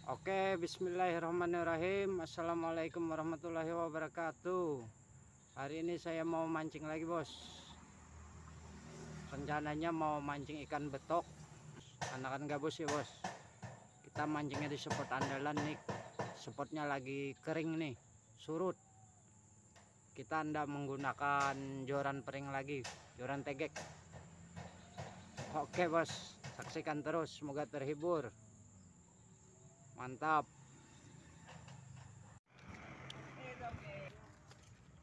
Oke, bismillahirrahmanirrahim. Assalamualaikum warahmatullahi wabarakatuh. Hari ini saya mau mancing lagi, bos. Rencananya mau mancing ikan betok, anakan gabus ya, bos. Kita mancingnya di spot andalan nih. Spotnya lagi kering nih, surut. Kita hendak menggunakan joran pering lagi, joran tegek. Oke, bos, saksikan terus, semoga terhibur. Mantap.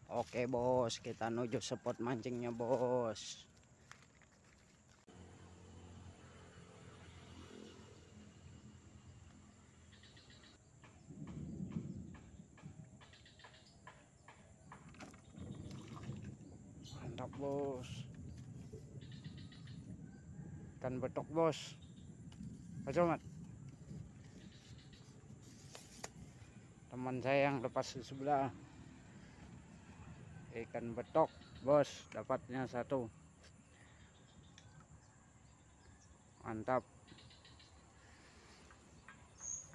Oke, bos, kita menuju spot mancingnya, bos. Mantap, bos. Ikan betok, bos. Mat. Teman saya yang lepas di sebelah. Ikan betok, bos, dapatnya satu. Mantap.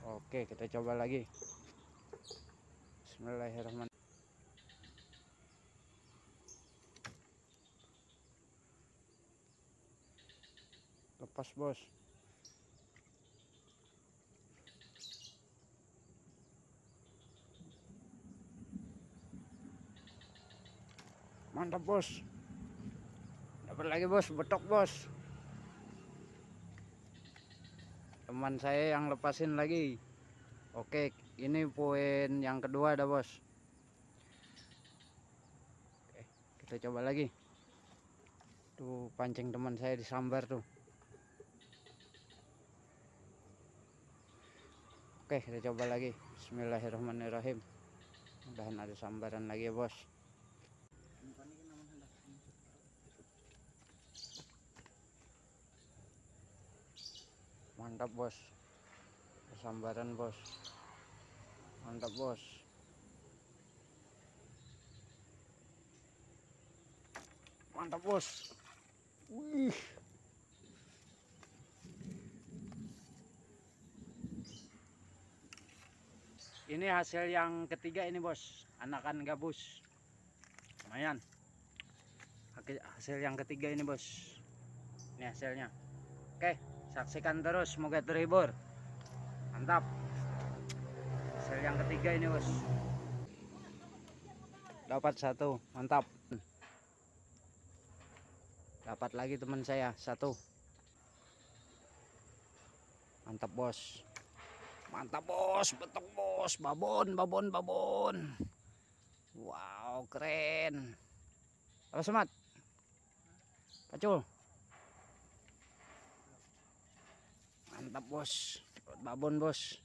Oke, kita coba lagi. Bismillahirrahmanirrahim. Lepas, bos. Mantap, bos. Dapat lagi, bos, betok, bos. Teman saya yang lepasin lagi. Oke, ini poin yang kedua dah, bos. Oke, kita coba lagi. Tuh pancing teman saya disambar tuh. Oke, kita coba lagi. Bismillahirrahmanirrahim. Mudahan ada sambaran lagi ya, bos. Mantap, bos. Sambaran, bos. Mantap, bos. Mantap, bos. Wih. Ini hasil yang ketiga ini, bos. Anakan gabus. Lumayan. Hasil yang ketiga ini, bos. Ini hasilnya. Oke, saksikan terus, semoga terhibur. Mantap. Hasil yang ketiga ini, bos. Dapat satu, mantap. Dapat lagi teman saya satu. Mantap, bos. Mantap, bos, betok, bos. Babon. Wow, keren. Apa semat? Pacul. Mantap, bos. Babon, bos.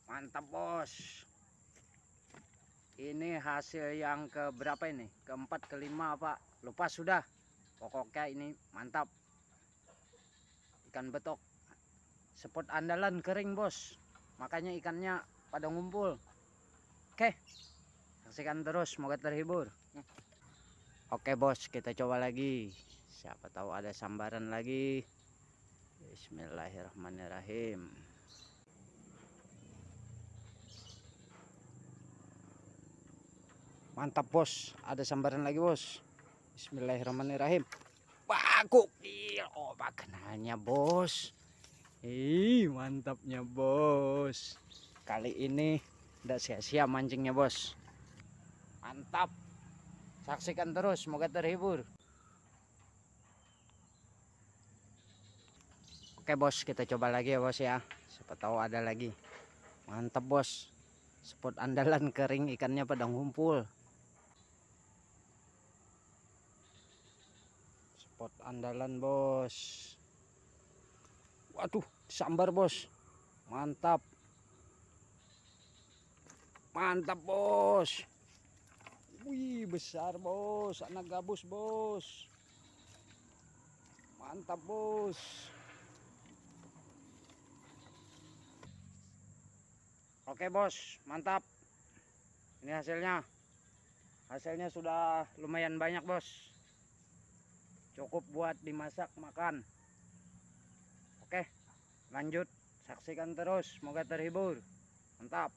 Mantap, bos. Ini hasil yang keberapa ini? Keempat, kelima, Pak. Lupa sudah. Pokoknya ini mantap. Ikan betok. Spot andalan kering, bos. Makanya ikannya pada ngumpul. Oke. Saksikan terus, semoga terhibur. Oke, bos, kita coba lagi. Siapa tahu ada sambaran lagi. Bismillahirrahmanirrahim. Mantap, bos. Ada sambaran lagi, bos. Bismillahirrahmanirrahim. Wah, gokil. Oh, kenalnya, bos. Mantapnya, bos. Kali ini tidak sia-sia mancingnya, bos. Mantap. Saksikan terus, semoga terhibur. Oke, bos, kita coba lagi ya, bos ya. Siapa tahu ada lagi. Mantap, bos. Spot andalan kering, ikannya pada ngumpul. Spot andalan, bos. Waduh, sambar, bos. Mantap. Mantap, bos. Wih, besar, bos. Anak gabus, bos. Mantap, bos. Oke, bos, mantap. Ini hasilnya. hasilnya sudah lumayan banyak bos, cukup buat dimasak makan. Oke, lanjut, saksikan terus, semoga terhibur. Mantap.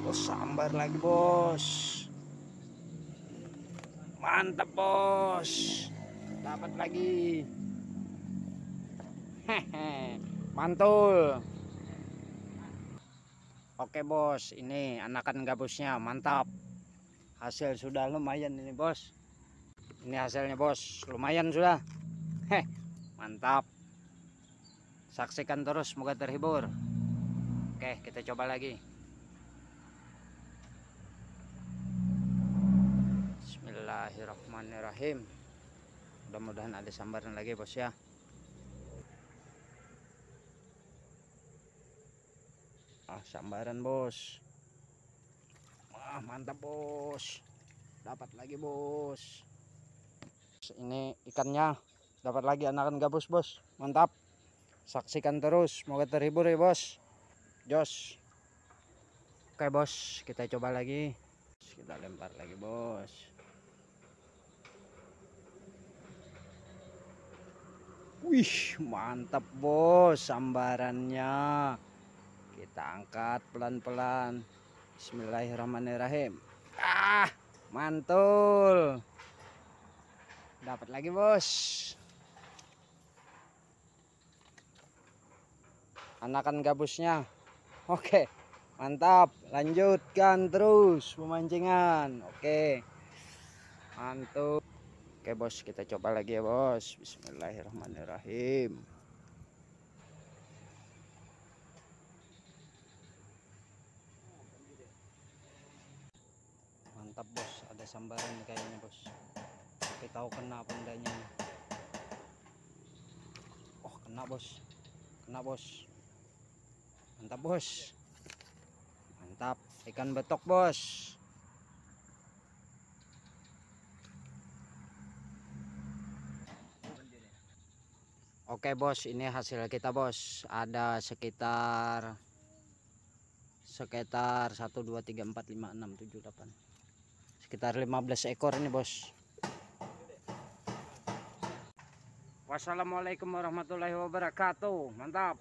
Oh, sambar lagi bos, mantap bos, dapat lagi. Hehe, mantul. Oke bos, ini anakan gabusnya mantap. Hasil sudah lumayan ini bos. Ini hasilnya bos, lumayan sudah. Heh, mantap. Saksikan terus, semoga terhibur. Oke, kita coba lagi. Bismillahirrahmanirrahim. Mudah-mudahan ada sambaran lagi bos ya. Sambaran bos. Wah, mantap bos. Dapat lagi bos. Ini ikannya, dapat lagi anakan gabus bos. Mantap. Saksikan terus, semoga terhibur ya bos. Jos. Oke bos, kita coba lagi. Kita lempar lagi bos. Wih, mantap bos sambarannya. Kita angkat pelan-pelan. Bismillahirrahmanirrahim. Mantul. Dapat lagi bos. Anakan gabusnya. Oke, mantap. Lanjutkan terus pemancingan. Oke, mantul. Oke bos, kita coba lagi ya bos. Bismillahirrahmanirrahim. Mantap bos, ada sambaran kayaknya bos. Tapi tahu kena apa enggaknya. Oh, kena bos. Kena bos. Mantap bos. Mantap, ikan betok bos. Oke bos, ini hasil kita bos. Ada sekitar 1 2 3 4 5 6 7 8. Sekitar 15 ekor ini bos. Wassalamualaikum warahmatullahi wabarakatuh. Mantap.